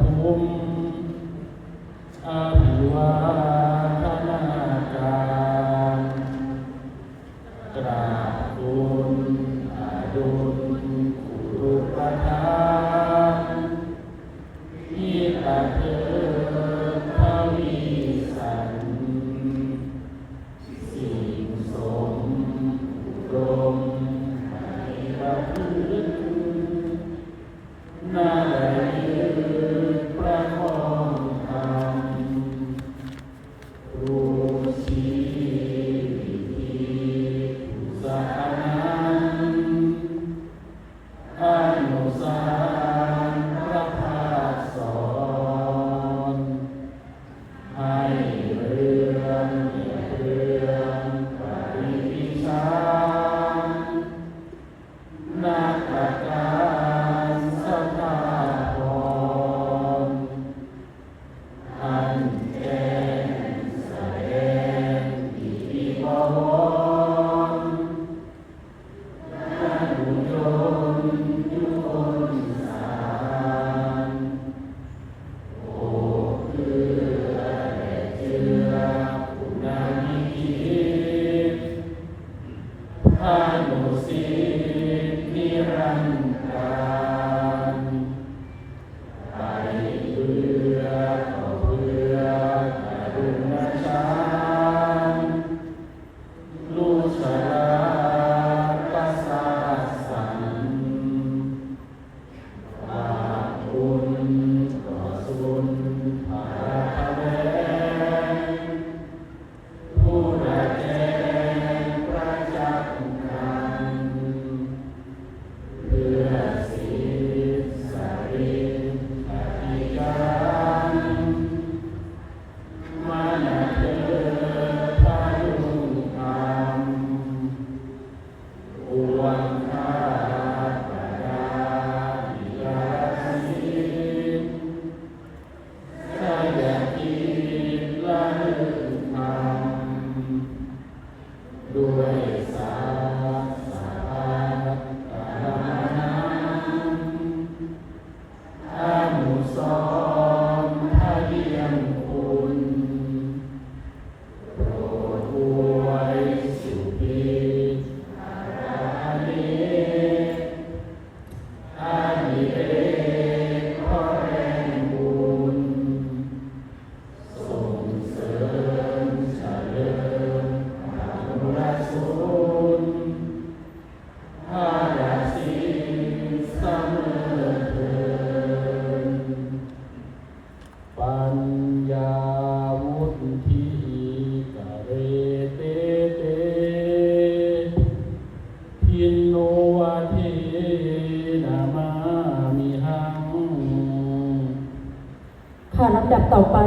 ภูมิอภิวาทนาการกราบทูลอดุลกุรุประทานอิตาเถภวิสันสิ่งสมรมให้ประพฤติน่าได้ยืนประคองธรรมรู้ชีวิธีผู้สานันอนุสารพระภาคสอนให้เรื่องเรื่องปริวิชานักการสถาพรอันแจ้งแสดงอิทธิพลอนุยมยุคนสารโอเพื่อและเจือผู้นามิจิตพานุสิทธินิรันดร์การไปเพื่อต่อเพื่อกรุณาฌานลูชลาปัสสาสันบาปบุญต่อสุนภาคเวผู้ได้แจ้งประจักษ์กันเพื่อสิทธิสาริอธิการมานาเถิดพายุธรรมอวนข้าปดาวิลาสิทธิ์สยามกิจละลึกธรรมด้วยสาสาตารนังอนุสรณ์พระเยี่ยมคุณโปรดอวยสุขีอารานิอานิเรศขอแรงบุญส่งเสริมเจริญพระมุรสุนพาราสิเสมอเถิดปัญญาวุฒิกะเรเตเตทินโนวะเทนะมามิหัง ค่ะลำดับต่อไป